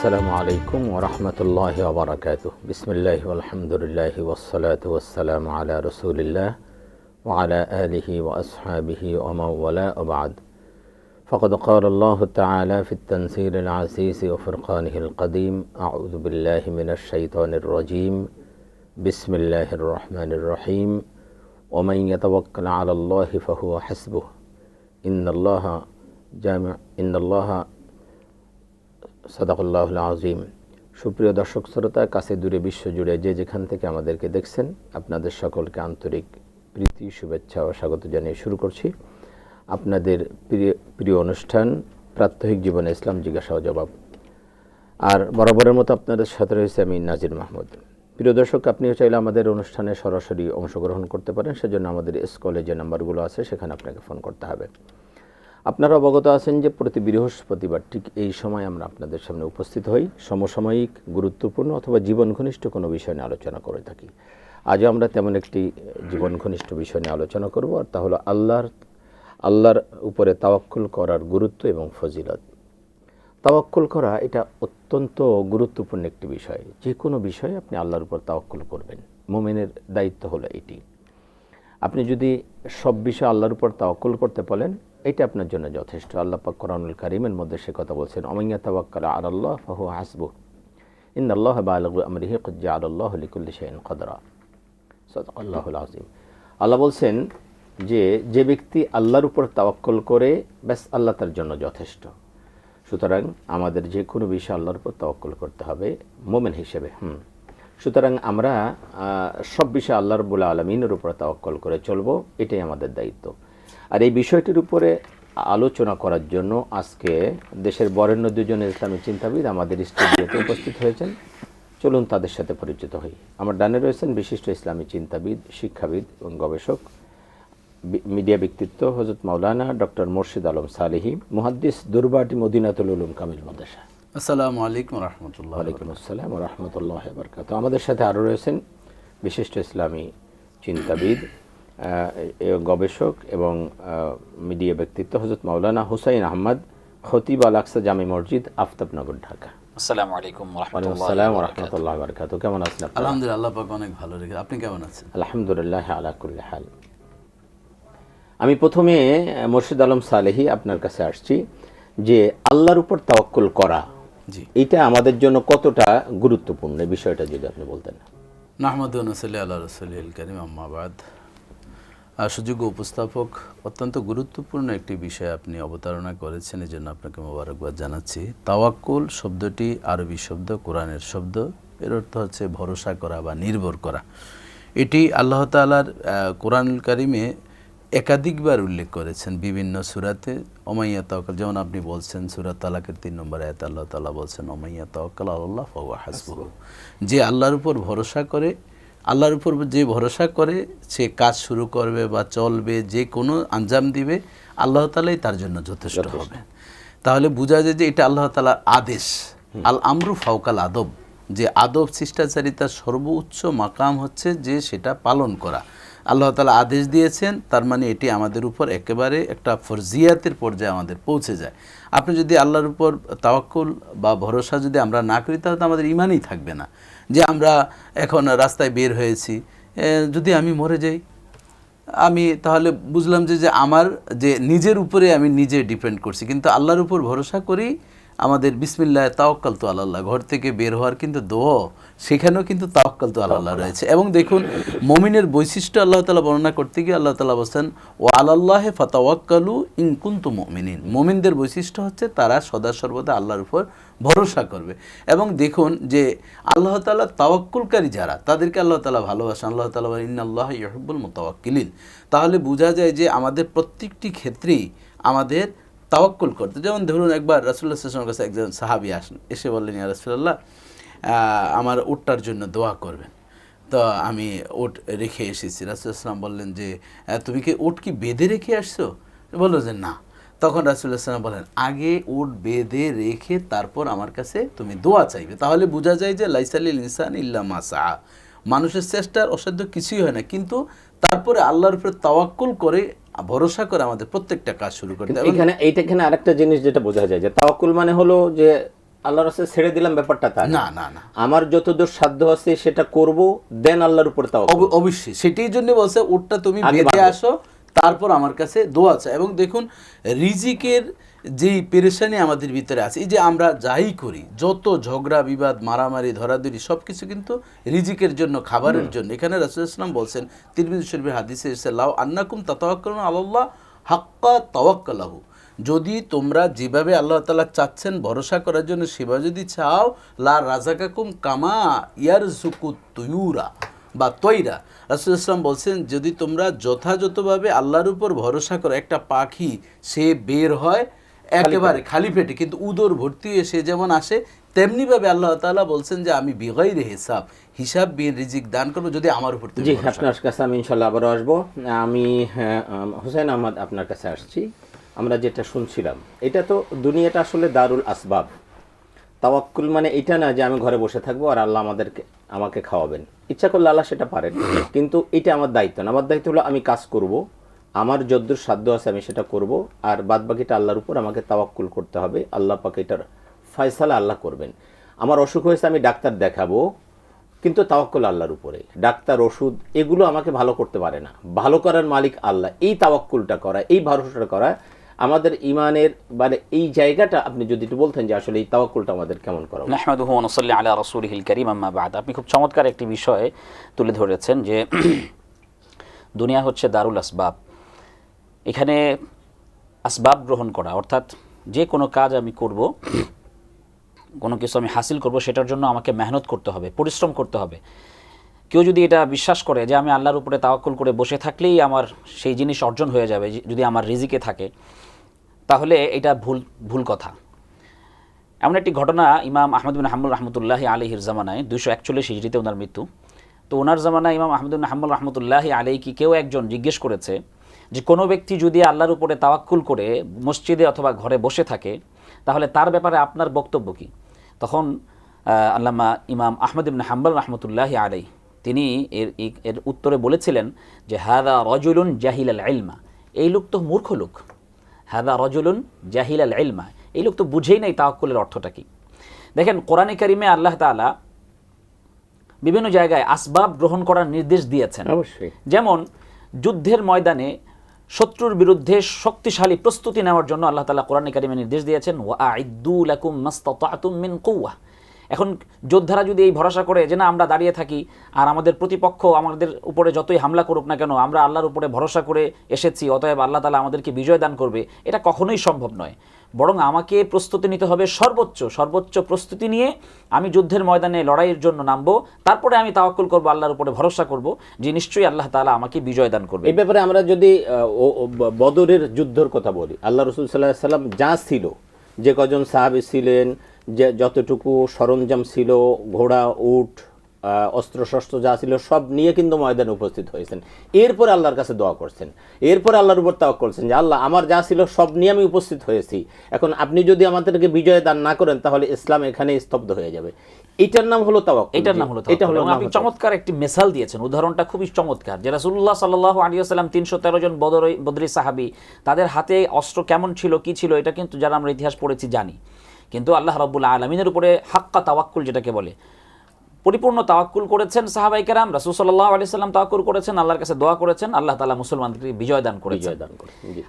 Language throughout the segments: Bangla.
আসসালামু আলাইকুম ওয়া রাহমাতুল্লাহি ওয়া বারাকাতুহু। বিসমিল্লাহি ওয়াল হামদুলিল্লাহি ওয়াস সালাতু ওয়াস সালামু আলা রাসূলিল্লাহ ওয়া আলা আলিহি ওয়া আসহাবিহি ওয়া মান ওয়ালা ওয়া বা'দ। ফাকাদ ক্বালা আল্লাহু তাআলা ফিত তানসীরিল আজিজ ওয়া ফুরকানিহিল কাদীম। আউযু বিল্লাহি মিনাশ শাইতানির রাজীম। বিসমিল্লাহির রহমানির রহিম। ওয়া মান ইয়াতাওয়াক্কাল আলাল্লাহি ফাহুয়া হাসবুহ। ইন্নাল্লাহা সাদাকাল্লাহুল আযীম। সুপ্রিয় দর্শক শ্রোতা, কাছে দূরে বিশ্বজুড়ে যে যেখান থেকে আমাদেরকে দেখছেন, আপনাদের সকলকে আন্তরিক প্রীতি, শুভেচ্ছা ও স্বাগত জানিয়ে শুরু করছি আপনাদের প্রিয় অনুষ্ঠান প্রাত্যহিক জীবনে ইসলাম জিজ্ঞাসা ও জবাব। আর বরাবরের মতো আপনাদের সাথে রয়েছে আমি নাজির মাহমুদ। প্রিয় দর্শক, আপনিও চাইলে আমাদের অনুষ্ঠানে সরাসরি অংশগ্রহণ করতে পারেন। সেজন্য আমাদের স্কলে যে নাম্বারগুলো আছে সেখানে আপনাকে ফোন করতে হবে। আপনারা অবগত আছেন যে প্রতি বৃহস্পতিবার ঠিক এই সময় আমরা আপনাদের সামনে উপস্থিত হই, সমসাময়িক, গুরুত্বপূর্ণ অথবা জীবন ঘনিষ্ঠ কোনো বিষয় নিয়ে আলোচনা করে থাকি। আজও আমরা তেমন একটি জীবন ঘনিষ্ঠ বিষয় নিয়ে আলোচনা করব, আর তা হলো আল্লাহর উপরে তাওয়াক্কুল করার গুরুত্ব এবং ফজিলত। তাওয়াক্কুল করা এটা অত্যন্ত গুরুত্বপূর্ণ একটি বিষয়। যে কোনো বিষয়ে আপনি আল্লাহর উপর তাওয়াক্কুল করবেন, মুমিনের দায়িত্ব হলো এটি। আপনি যদি সব বিষয়ে আল্লাহর উপর তাওয়াক্কুল করতে বলেন, এটা আপনার জন্য যথেষ্ট। আল্লাহ পাক কোরআনুল কারীমের মধ্যে সে কথা বলছেন, ওয়া মান ইয়াতাওয়াক্কাল আলাল্লাহ ফাহুয়া হাসবুহ ইন্নাল্লাহা বালিগু আমরিহি ক্বাদ জাআলাল্লাহু লিকুল্লি শাইইন কদরা। সাদাকাল্লাহুল আযীম। আল্লাহ বলছেন যে ব্যক্তি আল্লাহর উপর তাওয়াক্কুল করে, ব্যাস আল্লাহ তার জন্য যথেষ্ট। সুতরাং আমাদের যে কোনো বিষয়ে আল্লাহর উপর তাওয়াক্কুল করতে হবে মুমিন হিসেবে। সুতরাং আমরা সব বিষয়ে আল্লাহ রাব্বুল আলামিনের উপর তাওয়াক্কুল করে চলব, এটাই আমাদের দায়িত্ব। আর এই বিষয়টির উপরে আলোচনা করার জন্য আজকে দেশের বরেণ্য দুজন ইসলামী চিন্তাবিদ আমাদের স্টুডিওতে উপস্থিত হয়েছেন। চলুন তাদের সাথে পরিচিত হই। আমার ডানে রয়েছেন বিশিষ্ট ইসলামী চিন্তাবিদ, শিক্ষাবিদ এবং গবেষক, মিডিয়া ব্যক্তিত্ব হযরত মাওলানা ডক্টর মোর্শেদ আলম সালেহী, মুহাদ্দিস, দুরবাটি মদিনাতুল উলুম কামিল মাদ্রাসা। আসসালামু আলাইকুম ওয়া রাহমাতুল্লাহি ওয়া ওয়ালাইকুম আসসালাম ওয়া রাহমাতুল্লাহি ওয়া বারাকাতুহু। আমাদের সাথে আরও রয়েছেন বিশিষ্ট ইসলামী চিন্তাবিদ, গবেষক এবং মিডিয়া ব্যক্তিত্ব হযরত মাওলানা হুসাইন আহমদ, খতিব আল আকসা জামি মসজিদ, আফতাবনগর, ঢাকা। আসসালামু আলাইকুম ওয়া রাহমাতুল্লাহি ওয়া বারাকাতুহু। কেমন আছেন আপনি? আলহামদুলিল্লাহ, আল্লাহ পাক অনেক ভালো রেখে। আপনি কেমন আছেন? আলহামদুলিল্লাহ আলা কুল্লি হাল। আমি প্রথমে মোর্শেদ আলম সালেহী আপনার কাছে আসছি যে আল্লাহর উপর তাওয়াক্কুল করা, জি, এটা আমাদের জন্য কতটা গুরুত্বপূর্ণ, এই বিষয়টা যদি আপনি বলতেন। নাহমাদু ওয়া নুসাল্লি আলা রাসূলিল কারীম, আম্মা বাদ। সুযোগ্য উপস্থাপক, অত্যন্ত গুরুত্বপূর্ণ একটি বিষয় আপনি অবতারণা করেছেন, এই জন্য আপনাকে মোবারকবাদ জানাচ্ছি। তাওয়াক্কুল শব্দটি আরবি শব্দ, কোরআনের শব্দ। এর অর্থ হচ্ছে ভরসা করা বা নির্ভর করা। এটি আল্লাহ তাআলার কোরআনুল কারীমে একাধিকবার উল্লেখ করেছেন বিভিন্ন সূরাতে। ওমাইয়া তাওয়াক্কাল, যেমন আপনি বলছেন সূরা তালাকের 3 নম্বর আয়াতে আল্লাহ তাআলা বলছেন, ওমাইয়া তাওয়াক্কাল আলাল্লাহ ফাহুয়া হাসবুহু। যে আল্লাহর উপর ভরসা করে, আল্লাহর উপর যে ভরসা করে সে কাজ শুরু করবে বা চলবে, যে কোনো আঞ্জাম দিবে, আল্লাহ তাআলাই তার জন্য যথেষ্ট হবে। তাহলে বোঝা যায় যে এটা আল্লাহ তাআলার আদেশ। আল আমরু ফাওকাল আদব, যে আদব শিষ্টাচারিতার সর্বোচ্চ মাকাম হচ্ছে যে সেটা পালন করা। আল্লাহ তাআলা আদেশ দিয়েছেন, তার মানে এটি আমাদের উপর একেবারে একটা ফরজিয়াতের পর্যায়ে আমাদের পৌঁছে যায়। আপনি যদি আল্লাহর উপর তাওয়াক্কুল বা ভরসা যদি আমরা না করি, তাহলে তো আমাদের ঈমানই থাকবে না। যে আমরা এখন রাস্তায় বের হয়েছি, যদি আমি মরে যাই, আমি তাহলে বুঝলাম যে আমার যে নিজের উপরে আমি নিজে ডিপেন্ড করছি, কিন্তু আল্লাহর উপর ভরসা করি। আমাদের বিসমিল্লাহ তাওয়াক্কালতু আলাল্লাহ, ঘর থেকে বের হওয়ার কিন্তু দোয়া, সেখানেও কিন্তু তাওয়াক্কালতু আলাল্লাহ রয়েছে। এবং দেখুন, মুমিনের বৈশিষ্ট্য আল্লাহ তাআলা বর্ণনা করতে গিয়ে আল্লাহ তাআলা বলেন, ওয়া আলাল্লাহি ফাতাওয়াক্কালু ইন কুনতুম মুমিনিন। মুমিনদের বৈশিষ্ট্য হচ্ছে তারা সদা সর্বদা আল্লাহর উপর ভরসা করবে। এবং দেখুন যে আল্লাহ তাআলা তাওয়াক্কুলকারী যারা, তাদেরকে আল্লাহ তাআলা ভালোবাসেন। আল্লাহ তাআলা বলেন, ইন্নাল্লাহা ইউহিব্বুল মুতাওয়াক্কিলিন। তাহলে বোঝা যায় যে আমাদের প্রত্যেকটি ক্ষেত্রেই আমাদের তাওয়াক্কুল করতে। যেমন ধরুন, একবার রাসূলুল্লাহ সাল্লাল্লাহু আলাইহি ওয়াসাল্লামের কাছে একজন সাহাবী এসে বললেন, ইয়া রাসূলুল্লাহ, আমার উটটার জন্য দোয়া করবেন। তো আমি উট রেখে এসেছি। রাসূলুল্লাহ সাল্লাল্লাহু আলাইহি ওয়াসাল্লাম বললেন যে, তুমি কি উট কি বেঁধে রেখে আসছো? বলল যে না। তখন রাসূলুল্লাহ সাল্লাল্লাহু আলাইহি ওয়াসাল্লাম বলেন, আগে উট বেঁধে রেখে তারপর আমার কাছে তুমি দোয়া চাইবে। তাহলে বোঝা যায় যে লাইসা লিল ইনসানি ইল্লা মা সাআ, মানুষের চেষ্টার অসাধ্য কিছুই হয় না, কিন্তু তারপরে আল্লাহর উপর তাওয়াক্কুল করে ভরসা করে আমাদের প্রত্যেকটা কাজ শুরু করতে হবে। এখানে আরেকটা জিনিস যেটা বোঝা যায় যে তাওয়াক্কুল মানে হলো যে আল্লাহর রাস্তায় ছেড়ে দিলাম ব্যাপারটা তা না না না, আমার যতদূর সাধ্য আছে সেটা করব, দেন আল্লাহর উপর তাওয়াক্কুল। অবশ্যই সেটাই জন্য বলছে ওটা তুমি আগে বেঁধে বাঁধো। আসো, তারপর আমার কাছে দোয়া চাই। এবং দেখুন রিজিকের যেই পেরেশানি আমাদের ভিতরে আছে, এই যে আমরা যাই করি, যত ঝগড়া বিবাদ মারামারি ধরাধরি সব কিছু কিন্তু রিজিকের জন্য, খাবারের জন্য। এখানে রাসূলুল্লাহ সাল্লাল্লাহু আলাইহি ওয়াসাল্লাম বলছেন, তিরমিজি শরীফের হাদিসে এসেছে, লাউ আন্নাকুম তাতাওয়াক্কালুনা আলাল্লাহ হাক্কা তাওয়াক্কুলাহু, যদি তোমরা যেভাবে আল্লাহ তাআলা চাচ্ছেন ভরসা করার জন্য সেভাবে যদি চাও, লা রাযাকাকুম কামা ইয়ারযুকুত তুয়ুরা বা তৈরা। রাসূলুল্লাহ সাল্লাল্লাহু আলাইহি ওয়াসাল্লাম বলছেন, যদি তোমরা যথাযথভাবে আল্লাহর উপর ভরসা করো, একটা পাখি সে বের হয় একেবারে খালি পেটে, কিন্তু উদর ভর্তি হয়ে সে যেমন আসে, তেমনিভাবে আল্লাহ তাআলা বলছেন যে আমি বিগাইরি হিসাব, হিসাব বিহীন রিজিক দান করবো যদি আমার উপর তুমি জি, ভরসা করো। আপনার কাছে আমি ইনশাল্লাহ আবারও আসবো। আমি হোসেন আহমদ আপনার কাছে আসছি। আমরা যেটা শুনছিলাম, এটা তো দুনিয়াটা আসলে দারুল আসবাব। তাওয়াক্কুল মানে এটা না যে আমি ঘরে বসে থাকবো আর আল্লাহ আমাকে খাওয়াবেন। ইচ্ছা করলে আল্লাহ সেটা পারেন, কিন্তু এটা আমার দায়িত্ব না। আমার দায়িত্ব হলো আমি কাজ করব, আমার যদ্দূর সাধ্য আছে আমি সেটা করব, আর বাদ বাকিটা আল্লাহর উপর আমাকে তাওয়াক্কুল করতে হবে। আল্লাহ পাক এটার ফয়সালা আল্লাহ করবেন। আমার অসুখ হয়েছে, আমি ডাক্তার দেখাবো, কিন্তু তাওয়াক্কুল আল্লাহর উপরে। ডাক্তার, ওষুধ এগুলো আমাকে ভালো করতে পারে না, ভালো করার মালিক আল্লাহ। এই তাওয়াক্কুলটা করা, এই ভরসাটা করা আমাদের ইমানের মানে এই জায়গাটা আপনি যদি একটু বলতেন যে আসলে এই তাওয়াক্কুলটা আমাদের কেমন করা উচিত। নাহমাদুহু ওয়া নুসাল্লি আলা রাসূলিহিল কারীম, আম্মা বা'দ। আপনি খুব চমৎকার একটি বিষয় তুলে ধরেছেন যে দুনিয়া হচ্ছে দারুল আসবাব। এখানে আসবাব গ্রহণ করা, অর্থাৎ যে কোনো কাজ আমি করব, কোনো কিছু আমি হাসিল করব, সেটার জন্য আমাকে মেহনত করতে হবে, পরিশ্রম করতে হবে। কেউ যদি এটা বিশ্বাস করে যে আমি আল্লাহর উপরে তাওয়াক্কুল করে বসে থাকলেই আমার সেই জিনিস অর্জন হয়ে যাবে, যদি আমার রিজিকে থাকে, তাহলে এটা ভুল কথা। এমন একটি ঘটনা ইমাম আহমদ বিন হাম্বল রহমতুল্লাহি আলাইহির জামানায়, 241 হিজরিতে ওনার মৃত্যু। তো ওনার জামানায় ইমাম আহমদ বিন হাম্বল রহমতুল্লাহি আলাইহি কেউ একজন জিজ্ঞেস করেছে যে কোনো ব্যক্তি যদি আল্লাহর উপরে তাওয়াক্কুল করে মসজিদে অথবা ঘরে বসে থাকে, তাহলে তার ব্যাপারে আপনার বক্তব্য কী? তখন আল্লামা ইমাম আহমদ বিন হাম্বল রহমতুল্লাহি আলাইহি তিনি এর উত্তরে বলেছিলেন যে হাদা রজুলুন জাহিলাল ইলমা, এই লোক তো মূর্খ লোক। হাদা রজুলুন জাহিলাল ইলমা, এই লোক তো বুঝেই নাই তাওয়াক্কুলের অর্থটা কি। দেখেন, কোরআনে কারিমে আল্লাহ তাআলা বিভিন্ন জায়গায় আসবাব গ্রহণ করার নির্দেশ দিয়েছেন। অবশ্যই। যেমন যুদ্ধের ময়দানে শত্রুর বিরুদ্ধে শক্তিশালী প্রস্তুতি নেওয়ার জন্য আল্লাহ তাআলা কোরআনে কারিমে নির্দেশ দিয়েছেন, ওয়া আইদ্দু লাকুম মাসতাতাতুম মিন কুওয়া। এখন যোদ্ধারা যদি এই ভরসা করে যে না আমরা দাঁড়িয়ে থাকি আর আমাদের প্রতিপক্ষ আমাদের উপরে যতই হামলা করুক না কেন, আমরা আল্লাহর উপরে ভরসা করে এসেছি, অতএব আল্লাহ তাআলা আমাদেরকে বিজয় দান করবে, এটা কখনোই সম্ভব নয়। বরং আমাকে প্রস্তুতি নিতে হবে সর্বোচ্চ প্রস্তুতি নিয়ে আমি যুদ্ধের ময়দানে লড়াইয়ের জন্য নামবো, তারপরে আমি তাওয়াক্কুল করব, আল্লাহর উপরে ভরসা করব যে নিশ্চয়ই আল্লাহ তাআলা আমাকে বিজয় দান করবে। এই ব্যাপারে আমরা যদি বদরের যুদ্ধের কথা বলি, আল্লাহ রাসূল সাল্লাল্লাহু আলাইহি সাল্লাম যা ছিল, যে কজন সাহাবী ছিলেন, যে যতটুকু সরঞ্জাম ছিল, ঘোড়া, উট, অস্ত্রশস্ত্র যা ছিল সব নিয়ে কিন্তু ময়দানে উপস্থিত হয়েছেন। এরপর আল্লাহর কাছে দোয়া করছেন, এরপর আল্লাহর উপর তাওয়াক্কুল করছেন যে আল্লাহ আমার যা ছিল সব নিয়ে আমি উপস্থিত হয়েছি, এখন আপনি যদি আমাদেরকে বিজয় দান না করেন তাহলে ইসলাম এখানে স্তব্ধ হয়ে যাবে। এটার নাম হলো তাওয়াক্কুল। এটার নাম হলো তাওয়াক্কুল। এবং আপনি চমৎকার একটি মিসাল দিয়েছেন, উদাহরণটা খুবই চমৎকার, যে রাসূলুল্লাহ সাল্লাল্লাহু আলাইহি ওয়াসাল্লাম 313 জন বদরি সাহাবী, তাদের হাতে অস্ত্র কেমন ছিল, কি ছিল, এটা কিন্তু যারা আমরা ইতিহাস পড়েছি জানি। কিন্তু আল্লাহ রাব্বুল আলামিনের উপরে হাক্কা তাওয়াক্কুল যেটাকে বলে, পরিপূর্ণ তাওয়াক্কুল করেছেন সাহাবায়ে কেরাম। রাসূল সাল্লাল্লাহু আলাইহি ওয়াসাল্লাম তাওয়াক্কুল করেছেন, আল্লাহর কাছে দোয়া করেছেন, আল্লাহ তাআলা মুসলমানদেরকে বিজয় দান করেছেন।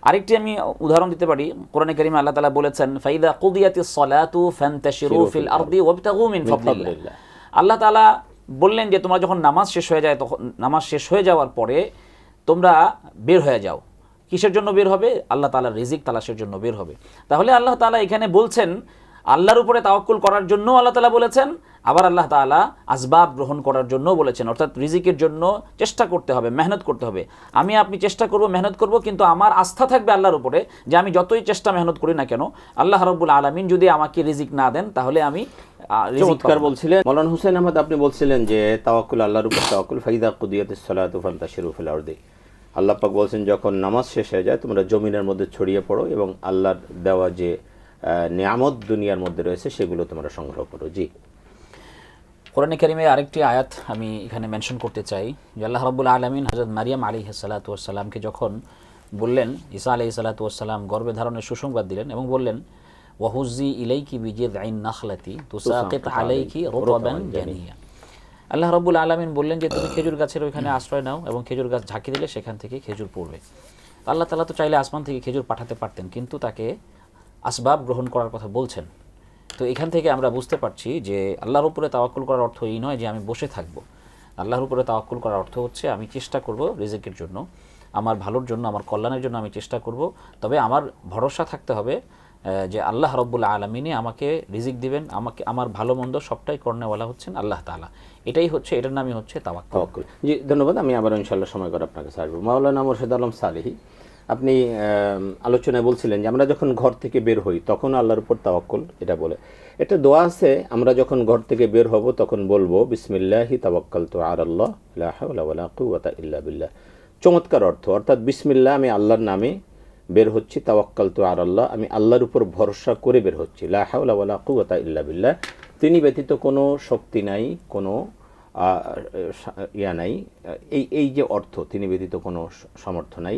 আরেকটি আমি উদাহরণ দিতে পারি, কোরআনে কারিমে আল্লাহ তাআলা বলেছেন, ফাইদা কুদিয়াতিস সালাতু ফান্তাশিরু ফিল আরদি ওয়াবতাগু মিন ফাদলিল্লাহ। আল্লাহ তাআলা বললেন যে তোমরা যখন নামাজ শেষ হয়ে যায়, তখন নামাজ শেষ হয়ে যাওয়ার পরে তোমরা বের হয়ে যাও। কিসের জন্য বের হবে? আল্লাহ তাআলার রিজিক তালাশের জন্য বের হবে। তাহলে আল্লাহ তাআলা এখানে বলছেন আল্লাহর উপরে তাওয়াক্কুল করার জন্য আল্লাহ তাআলা বলেছেন, আবার আল্লাহ তাআলা আসবাব গ্রহণ করার জন্য বলেছেন, অর্থাৎ রিজিকের জন্য চেষ্টা করতে হবে, মেহনত করতে হবে। আমি আপনি চেষ্টা করব, মেহনত করব, কিন্তু আমার আস্থা থাকবে আল্লাহর উপরে যে আমি যতই চেষ্টা মেহনত করি না কেন, আল্লাহ রাব্বুল আলামিন যদি আমাকে রিজিক না দেন তাহলে আমি চমৎকার বলছিলেন মাওলানা হোসেন আহমদ। আপনি বলছিলেন যে তাওয়াক্কুল, আল্লাহর উপর তাওয়াক্কুল, ফাইদা কুদিয়াতিস সালাতু ফান্তাশিরু ফিল আরদি। আল্লাহ পাক বলছেন যখন নামাজ শেষ হয়ে যায় তোমরা জমিনের মধ্যে ছড়িয়ে পড়ো এবং আল্লাহর দেওয়া যে নিয়ামত দুনিয়ার মধ্যে রয়েছে সেগুলো তোমরা সংগ্রহ করো। জি, কোরআনে কারিমে আরেকটি আয়াত আমি এখানে মেনশন করতে চাই, যে আল্লাহ রাব্বুল আলামিন হযরত মারিয়াম আলাইহিস সালাতু ওয়াস সালামকে যখন বললেন, ঈসা আলাইহিস সালাতু ওয়াস সালাম গর্ভে ধারণের সুসংবাদ দিলেন এবং বললেন ওয়াহুজি ইলাইকি বিজিযআইন নাখলাতি তুসাকিত আলাইকি রুতাবান জানিয়া। আল্লাহ রাব্বুল আলামিন বললেন যে তুমি খেজুর গাছের ওইখানে আশ্রয় নাও এবং খেজুর গাছ ঝাঁকি দিলে সেখান থেকে খেজুর পড়বে। আল্লাহ তাআলা তো চাইলে আসমান থেকে খেজুর পাঠাতে পারতেন, কিন্তু তাকে আসবাব গ্রহণ করার কথা বলছেন। তো এখান থেকে আমরা বুঝতে পারছি যে আল্লাহর উপরে তাওয়াক্কুল করার অর্থ এই নয় যে আমি বসে থাকব। আল্লাহর উপরে তাওয়াক্কুল করার অর্থ হচ্ছে আমি চেষ্টা করব রিজিকের জন্য, আমার ভালোর জন্য, আমার কল্যাণের জন্য আমি চেষ্টা করব। তবে আমার ভরসা থাকতে হবে যে আল্লাহ রব্বুল আলামিনই আমাকে রিজিক দিবেন, আমাকে আমার ভালো মন্দ সবটাই করনেওয়ালা হচ্ছেন আল্লাহ তাআলা। এটাই হচ্ছে, এটার নামই হচ্ছে তাওয়াক্কুল। জি, ধন্যবাদ। আমি আবার ইনশাআল্লাহ সময় করে আপনার কাছে আসবো। মাওলানা মোর্শেদ আলম সালেহী, আপনি আলোচনায় বলছিলেন যে আমরা যখন ঘর থেকে বের হই তখন আল্লাহর উপর তাওয়াক্কুল, এটা বলে একটা দোয়া আছে, আমরা যখন ঘর থেকে বের হব তখন বলবো বিসমিল্লাহি তাওয়াক্কালতু আলাল্লাহ লা হাওলা ওয়ালা কুওয়াতা ইল্লা বিল্লাহ। চমৎকার অর্থ, অর্থাৎ বিসমিল্লাহ, আমি আল্লাহর নামে বের হচ্ছি, তাওয়াক্কালতু আলাল্লাহ, আমি আল্লাহর উপর ভরসা করে বের হচ্ছি, লা হাওলা ওয়ালা কুওয়াতা ইল্লা বিল্লাহ, তিনি ব্যতীত কোনো শক্তি নাই, কোনো নাই, এই যে অর্থ, তিনি ব্যতীত কোনো সামর্থ্য নাই,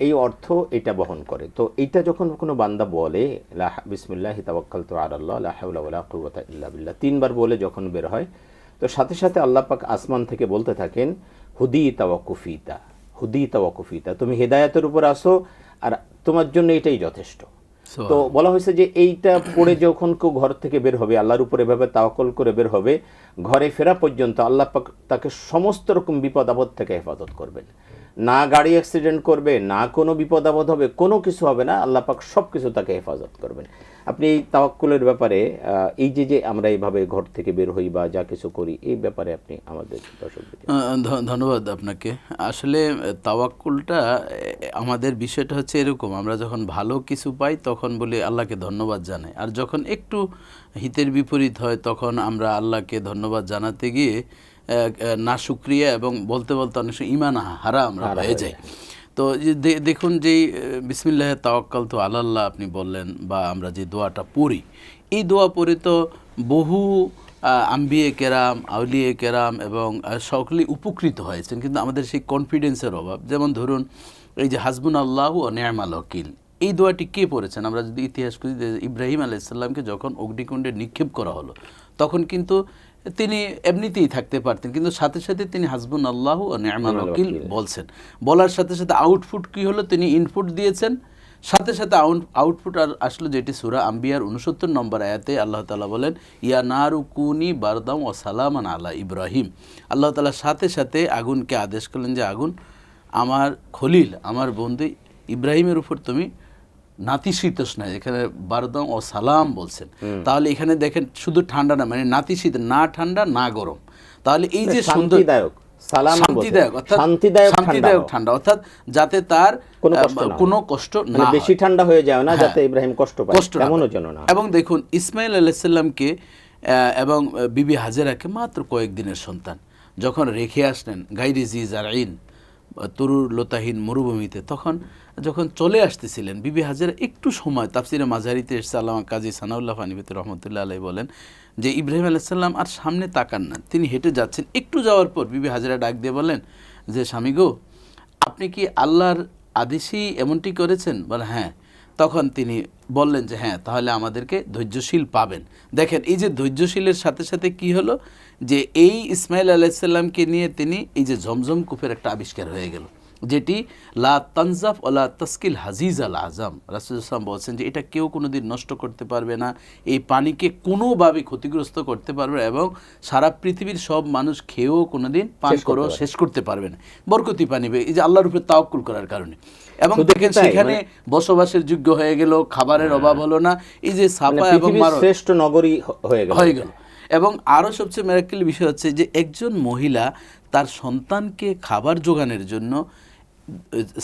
এই অর্থ এটা বহন করে। তো এইটা যখন কোনো বান্দা বলে বিসমিল্লাহি তাওয়াক্কালতু আলাল্লাহ লা হাওলা ওয়ালা কুওয়াতা ইল্লা বিল্লাহ 3 বার বলে যখন বের হয়, তো সাথে সাথে আল্লাহ পাক আসমান থেকে বলতে থাকেন হুদিতা ওয়া কুফিতা, হুদিতা ওয়া কুফিতা, তুমি হেদায়েতের উপর আসো আর তোমার জন্য এটাই যথেষ্ট। তো বলা হয়েছে যে এইটা পড়ে যখন কেউ ঘর থেকে বের হবে, আল্লাহর উপরে এভাবে তাওয়াক্কুল করে বের হবে, ঘরে ফেরা পর্যন্ত আল্লাহ পাক তাকে সমস্ত রকম বিপদ আপদ থেকে হেফাজত করবেন। না গাড়ি অ্যাক্সিডেন্ট করবে, না কোনো বিপদ আপদ হবে, কোনো কিছু হবে না, আল্লাহ পাক সব কিছু তাকে হেফাজত করবেন। আপনি এই তাওয়াক্কুলের ব্যাপারে, এই যে আমরা এইভাবে ঘর থেকে বের হই বা যা কিছু করি, এই ব্যাপারে আপনি আমাদের দর্শকদের। ধন্যবাদ আপনাকে। আসলে তাওয়াক্কুলটা, আমাদের বিষয়টা হচ্ছে এরকম, আমরা যখন ভালো কিছু পাই তখন বলি আল্লাহকে ধন্যবাদ জানাই, আর যখন একটু হিতের বিপরীত হয় তখন আমরা আল্লাহকে ধন্যবাদ জানাতে গিয়ে না শুকরিয়া এবং বলতে বলতে অনেক সময় ঈমান হারা আমরা হয়ে যাই। তো দেখুন, যেই বিসমিল্লাহ তাওয়াক্কালতু আলাল্লাহ আপনি বললেন, বা আমরা যে দোয়াটা পড়ি, এই দোয়া পড়ে তো বহু আম্বিয়ে কেরাম, আউলিয়ে কেরাম এবং সকলেই উপকৃত হয়েছেন, কিন্তু আমাদের সেই কনফিডেন্সের অভাব। যেমন ধরুন এই যে হাসবুন আল্লাহু ওয়া নি'মাল ওয়াকিল, এই দোয়াটি কে পড়েছেন? আমরা যদি ইতিহাস খুঁজি, ইব্রাহিম আলাইহিস সালামকে যখন অগ্নিকুণ্ডে নিক্ষেপ করা হলো তখন কিন্তু তিনি এমনিতেই থাকতে পারতেন, কিন্তু সাথে সাথে তিনি হাসবুন আল্লাহু ওয়া নি'মাল ওয়াকিল বলছেন। বলার সাথে সাথে আউটপুট কি হলো? তিনি ইনপুট দিয়েছেন, সাথে সাথে আউটপুট আর আসলো, যেটি সূরা আম্বিয়ার 69 নম্বর আয়াতে আল্লাহ তাআলা বলেন ইয়া নারু কুনি বারদাম ওয়া সালামান আলা ইব্রাহিম। আল্লাহ তাআলা সাথে সাথে আগুনকে আদেশ করলেন যে আগুন, আমার খলিল, আমার বন্ধু ইব্রাহিমের উপর তুমি নাতিশীতোষ্ণ, এখানে বারদাম ও সালাম বলছেন। তাহলে এখানে দেখেন শুধু ঠান্ডা না, মানে নাতিশীত, না ঠান্ডা না গরম। তাহলে এই যে শান্তিদায়ক ঠান্ডা, অর্থাৎ যাতে তার কোনো কষ্ট না, বেশি ঠান্ডা হয়ে যায় না, যাতে ইব্রাহিম কষ্ট পায়, এমনও যেন না। এবং দেখুন ইসমাইল আলাইহিস সালামকে এবং বিবি হাজেরাকে মাত্র কয়েকদিনের সন্তান যখন রেখে আসলেন গায়রি জি জারঈন, তরুর লতাহীন মরুভূমিতে, তখন যখন চলে আসতেছিলেন বিবি হাজেরা একটু সময়, তাফসিরে মাঝারিতে এসেছে, আল্লামা কাজী সানাউল্লাহ ফানিবতি রহমতুল্লাহ আলাইহি বলেন যে ইব্রাহিম আলাইহিস সালাম আর সামনে তাকান না, তিনি হেঁটে যাচ্ছেন। একটু যাওয়ার পর বিবি হাজেরা ডাক দিয়ে বলেন যে স্বামী গো, আপনি কি আল্লাহর আদেশেই এমনটি করেছেন? বলে হ্যাঁ। তখন তিনি বললেন যে হ্যাঁ, তাহলে আমাদেরকে ধৈর্যশীল পাবেন। দেখেন এই যে ধৈর্যশীলের সাথে সাথে কি হলো, যে এই ইসমাইল আলাইহিস সালামকে নিয়ে তিনি এই যে ঝমঝম কূপের একটা আবিষ্কার হয়ে গেল, যেটি লা তানজাফ ওয়ালা তাসকিল হাজিজ আল আজম। রাসূলুল্লাহ সাল্লাল্লাহু আলাইহি ওয়াসাল্লাম বলছেন যে এটা কেউ কোনোদিন নষ্ট করতে পারবে না, এই পানিকে কোনোভাবে ক্ষতিগ্রস্ত করতে পারবে না, এবং সারা পৃথিবীর সব মানুষ খেয়েও কোনোদিন পান করেও শেষ করতে পারবে না, বরকতি পানি, এই যে আল্লাহর উপরে তাওয়াক্কুল করার কারণে। এবং দেখেন সেখানে বসবাসের যোগ্য হয়ে গেল, খাবারের অভাব হলো না, এই যে সাফা এবং শ্রেষ্ঠ নগরী হয়ে গেল। এবং আরও সবচেয়ে মিরাক্কেল বিষয় হচ্ছে যে একজন মহিলা তার সন্তানকে খাবার জোগানোর জন্য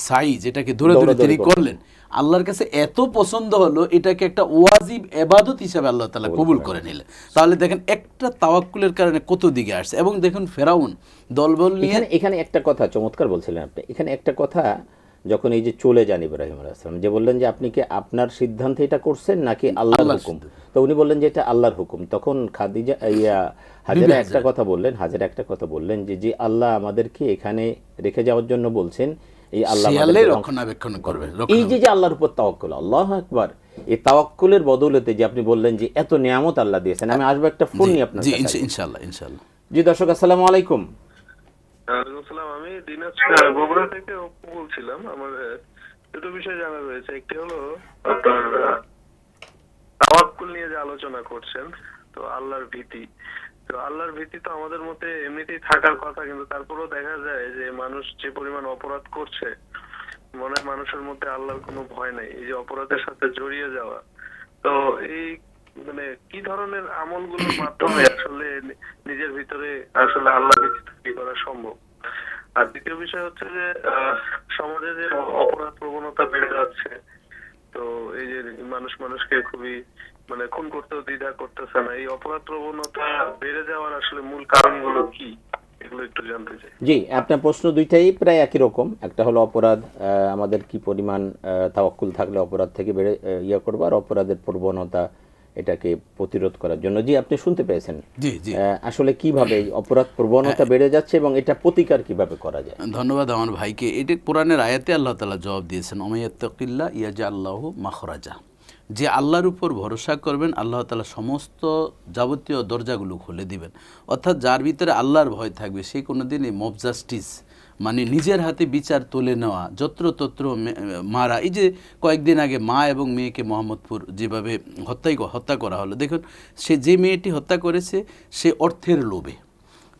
সাই, যেটাকে ধরে ধরে তিনি করলেন, আল্লাহর কাছে এত পছন্দ হলো, এটাকে একটা ওয়াজিব ইবাদত হিসেবে আল্লাহ তাআলা কবুল করে নিলেন। তাহলে দেখেন একটা তাওয়াক্কুলের কারণে কত দিকে আসছে। এবং দেখুন ফেরাউন দলবল নিয়ে, এখানে একটা কথা চমৎকার বলছিলেন আপনি, এখানে একটা কথা, যখন এই যে চলে যান ইব্রাহিম আলাইহিস সালাম, যে বললেন যে আপনি কি আপনার সিদ্ধান্তে এটা করছেন নাকি আল্লাহর হুকুম? তো উনি বললেন যে এটা আল্লাহর হুকুম। তখন খাদিজা হাজেরা একটা কথা বললেন, যে আল্লাহ আমাদেরকে এখানে রেখে যাওয়ার জন্য বলছেন, এই আল্লাহ রক্ষণাবেক্ষণ করবে। এই যে আল্লাহর উপর তাওয়াক্কুল, আল্লাহু আকবার, এই তাওয়াক্কুলের বদৌলতে যে আপনি বললেন যে এত নিয়ামত আল্লাহ দিয়েছেন, আমি আসবো একটা ফোন নিয়ে আপনার জি কাছে। ইনশাআল্লাহ ইনশাআল্লাহ। জি দর্শক, আসসালামু আলাইকুম। ওয়ালাইকুম আসসালাম। আমি দিনাজপুর বগুড়া থেকে অপু বলছিলাম। আমার দুটো বিষয় জানা রয়েছে। একটি হলো আপনার তাওয়াক্কুল নিয়ে যে আলোচনা করছেন, তো আল্লাহর ভীতি। তো আল্লাহর ভীতি তো আমাদের মধ্যে এমনিতেই থাকার কথা, কিন্তু তারপরেও দেখা যায় যে মানুষ যে পরিমাণ অপরাধ করছে, মনে হয় মানুষের মধ্যে আল্লাহর কোনো ভয় নাই, এই যে অপরাধের সাথে জড়িয়ে যাওয়া। তো এই মানে কি ধরনের আমলগুলোর মাধ্যমে আসলে নিজের ভিতরে আসলে আল্লাহ ভীতি তৈরি করা সম্ভব? আর দ্বিতীয় বিষয় হচ্ছে যে সমাজে যে অপরাধ প্রবণতা বেড়ে যাচ্ছে, তো এই যে মানুষ মানুষকে খুবই মানে খুন করতেও দ্বিধা করতেছে না, এই অপরাধ প্রবণতা বেড়ে যাওয়ার আসলে মূল কারণগুলো কি, এগুলো একটু জানতে চাই। জি, আপনার প্রশ্ন দুইটাই প্রায় একই রকম। একটা হলো অপরাধ, আমাদের কি পরিমাণ তাওয়াক্কুল থাকলে অপরাধ থেকে বেড়ে করবো, আর অপরাধের প্রবণতা এটাকে প্রতিরোধ করার জন্য। জি, আপনি শুনতে পেয়েছেন। জি জি, আসলে কিভাবে এই অপরাধ প্রবণতা বেড়ে যাচ্ছে এবং এটা প্রতিকার কিভাবে করা যায়? ধন্যবাদ আমার ভাইকে। এটা কোরআনের আয়াতে আল্লাহ তাআলা জবাব দিয়েছেন, ওমাইয়াত্তাকিল্লাহ ইয়াজআল্লাহু মাখরাজা। যে আল্লাহর উপর ভরসা করবেন, আল্লাহ তাআলা সমস্ত যাবতীয় দরজাগুলো খুলে দিবেন। অর্থাৎ যার ভিতরে আল্লাহর ভয় থাকবে সে কোনোদিন এই মব জাস্টিস মানে নিজের হাতে বিচার তুলে নেওয়া, যত্রতত্র মারা, এই যে কয়েকদিন আগে মা এবং মেয়েকে মোহাম্মদপুর যেভাবে হত্যা করা হলো, দেখুন সে যে মেয়েটি হত্যা করেছে সে অর্থের লোভে,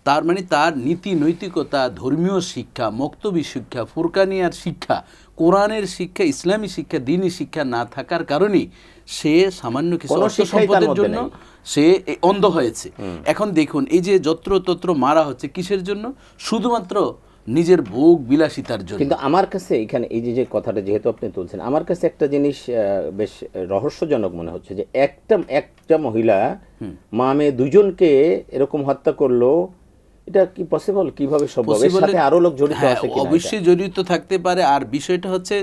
তার মানে তার নীতি নৈতিকতা, ধর্মীয় শিক্ষা, মক্তবী শিক্ষা, ফুরকানিয়ার শিক্ষা, কোরআনের শিক্ষা, ইসলামী শিক্ষা, দ্বীনি শিক্ষা না থাকার কারণেই সে সামান্য কিছু অর্থ সম্পদের জন্য সে অন্ধ হয়েছে। এখন দেখুন এই যে যত্রতত্র মারা হচ্ছে কিসের জন্য? শুধুমাত্র নিজের ভোগ বিলাসিতার জন্য। কিন্তু আমার কাছে এখানে এই যে কথাটা যেহেতু আপনি তুলছেন, আমার কাছে একটা জিনিস বেশ রহস্যজনক মনে হচ্ছে যে একটা মহিলা মা মেয়ে দুজনকে এরকম হত্যা করলো, এটা কি পসিবল? কিভাবে সম্ভব? এর সাথে আরো লোক জড়িত আছে কিনা? অবশ্যই জড়িত থাকতে পারে। আর বিষয়টা হচ্ছে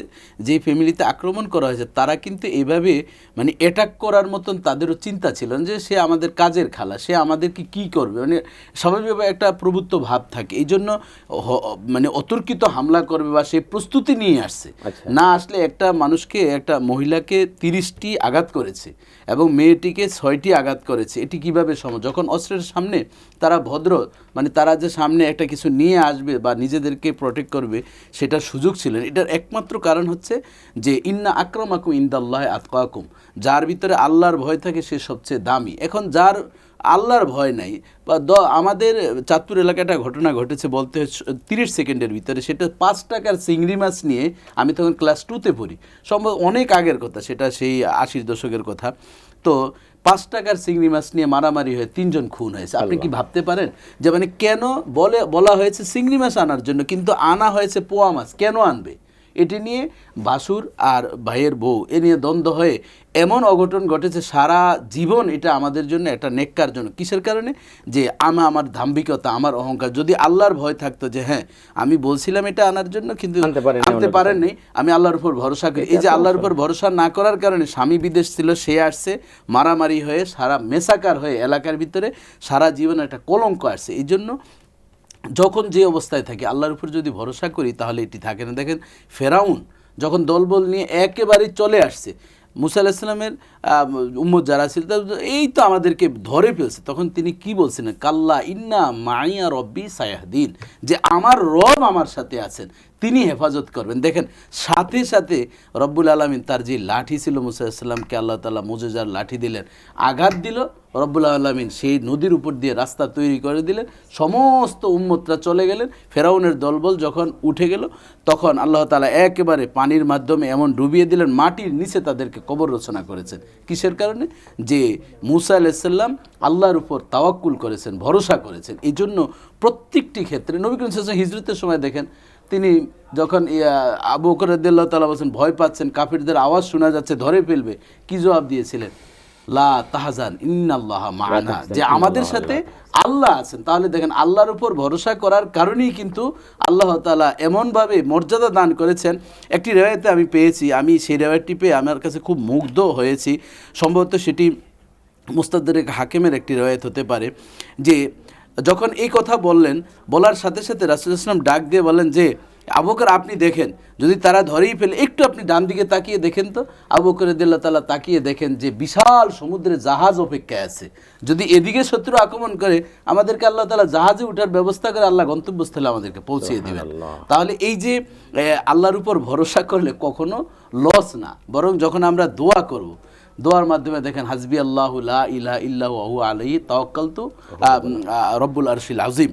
যে ফ্যামিলিতে আক্রমণ করা হয়েছে তারা কিন্তু এভাবে মানে অ্যাটাক করার মতন তাদেরও চিন্তা ছিল না যে সে আমাদের কাজের খালা, সে আমাদেরকে কি করবে, মানে স্বাভাবিকভাবে একটা প্রভুত্ব ভাব থাকে, এই জন্য মানে অতর্কিত হামলা করবে বা সে প্রস্তুতি নিয়ে আসছে। না আসলে একটা মানুষকে, একটা মহিলাকে 30টি আঘাত করেছে এবং মেয়েটিকে 6টি আঘাত করেছে, এটি কিভাবে সম্ভব? যখন অস্ত্রের সামনে তারা ভদ্র, মানে তারা যে সামনে একটা কিছু নিয়ে আসবে বা নিজেদেরকে প্রোটেক্ট করবে সেটার সুযোগ ছিল না। এটার একমাত্র কারণ হচ্ছে যে ইন্না আক্রামাকুম ইনদাল্লাহি আতকাকুম, যার ভিতরে আল্লাহর ভয় থাকে সে সবচেয়ে দামি। এখন যার আল্লাহর ভয় নাই বা আমাদের চাঁদপুর এলাকায় একটা ঘটনা ঘটেছে বলতে 30 সেকেন্ডের ভিতরে, সেটা 5 টাকার চিংড়ি মাছ নিয়ে, আমি তখন ক্লাস 2তে পড়ি, সম্ভব অনেক আগের কথা, সেটা সেই 80-র দশকের কথা। তো 5 টাকার চিংড়ি মাছ নিয়ে মারামারি হয়ে 3 জন খুন হয়েছে। আপনি কি ভাবতে পারেন যে মানে কেন বলা হয়েছে চিংড়ি মাছ আনার জন্য, কিন্তু আনা হয়েছে পোয়া মাছ, কেন আনবে? এটি নিয়ে বাসুর আর ভাইয়ের বউ এ নিয়ে দ্বন্দ্ব হয়ে এমন অঘটন ঘটেছে, সারা জীবন এটা আমাদের জন্য একটা নেককার জন্য। কিসের কারণে? যে আমার দাম্ভিকতা, আমার অহংকার। যদি আল্লাহর ভয় থাকতো যে হ্যাঁ আমি বলছিলাম এটা আনার জন্য কিন্তু আনতে পারেননি, আমি আল্লাহর উপর ভরসা করি, এই যে আল্লাহর উপর ভরসা না করার কারণে স্বামী বিদেশ ছিল, সে আসছে, মারামারি হয়ে সারা মেসাকার হয়ে এলাকার ভিতরে সারা জীবন একটা কলঙ্ক আসছে। এই জন্য যখন যে অবস্থায় থাকি আল্লাহর উপর যদি ভরসা করি তাহলে এটি থাকে না। দেখেন ফেরাউন যখন দলবল নিয়ে একেবারেই চলে আসছে, মুসা আলাইহিস সালামের উম্মত যারা ছিল এই তো আমাদেরকে ধরে ফেলছে, তখন তিনি কি বলছেন? কাল্লা ইন্না মাইয়া রব্বি সায়াহদিন, যে আমার রব আমার সাথে আছেন, তিনি হেফাজত করবেন। দেখেন সাথে সাথে রব্বুল আলামিন তার যে লাঠি ছিল, মুসা আলাইহিস সালামকে আল্লাহ তাআলা মুজিজার লাঠি দিলেন, আঘাত দিল, রব্বুল আলামিন সেই নদীর উপর দিয়ে রাস্তা তৈরি করে দিলেন, সমস্ত উম্মতরা চলে গেলেন। ফেরাউনের দলবল যখন উঠে গেল তখন আল্লাহ তাআলা একেবারে পানির মাধ্যমে এমন ডুবিয়ে দিলেন, মাটির নিচে তাদেরকে কবর রচনা করেছেন। কিসের কারণে? যে মুসা আলাইহিস সালাম আল্লাহর উপর তাওয়াক্কুল করেছেন, ভরসা করেছেন। এই জন্য প্রত্যেকটি ক্ষেত্রে নবী করিম সাল্লাল্লাহু আলাইহি ওয়াসাল্লাম হিজরতের সময় দেখেন, তিনি যখন আবু বকর রাদিয়াল্লাহু তাআলা বলেন ভয় পাচ্ছেন, কাফিরদের আওয়াজ শোনা যাচ্ছে, ধরে ফেলবে, কি জবাব দিয়েছিলেন? লা তাহজান ইন্নাল্লাহা মা'ানা, যে আমাদের সাথে আল্লাহ আছেন। তাহলে দেখেন আল্লাহর উপর ভরসা করার কারণেই কিন্তু আল্লাহ তাআলা এমনভাবে মর্যাদা দান করেছেন। একটি রিওয়ায়াতে আমি পেয়েছি, আমি সেই রিওয়ায়াতটি পেয়ে আমার কাছে খুব মুগ্ধ হয়েছি, সম্ভবত সেটি মুস্তাদরিক হাকিমের একটি রিওয়ায়াত হতে পারে, যে যখন এই কথা বললেন, বলার সাথে সাথে রাসূলুল্লাহ সাল্লাল্লাহু আলাইহি ওয়াসাল্লাম ডাক দিয়ে বলেন যে আবু বকর আপনি দেখেন, যদি তারা ধরেই ফেলে, একটু আপনি ডান দিকে তাকিয়ে দেখেন তো, আবু বকর রাদিয়াল্লাহু তাআলা তাকিয়ে দেখেন যে বিশাল সমুদ্রে জাহাজ অপেক্ষায় আছে। যদি এদিকে শত্রু আক্রমণ করে, আমাদেরকে আল্লাহ তাআলা জাহাজে ওঠার ব্যবস্থা করে আল্লাহ গন্তব্যস্থলে আমাদেরকে পৌঁছিয়ে দিবেন। তাহলে এই যে আল্লাহর উপর ভরসা করলে কখনো লস না, বরং যখন আমরা দোয়া করব, দোয়ার মাধ্যমে দেখেন হাসবি আল্লাহু লা ইলাহা ইল্লাহু ওয়া হুয়া আলাইহি তাওয়াক্কালতু রব্বুল আরশিল আযীম।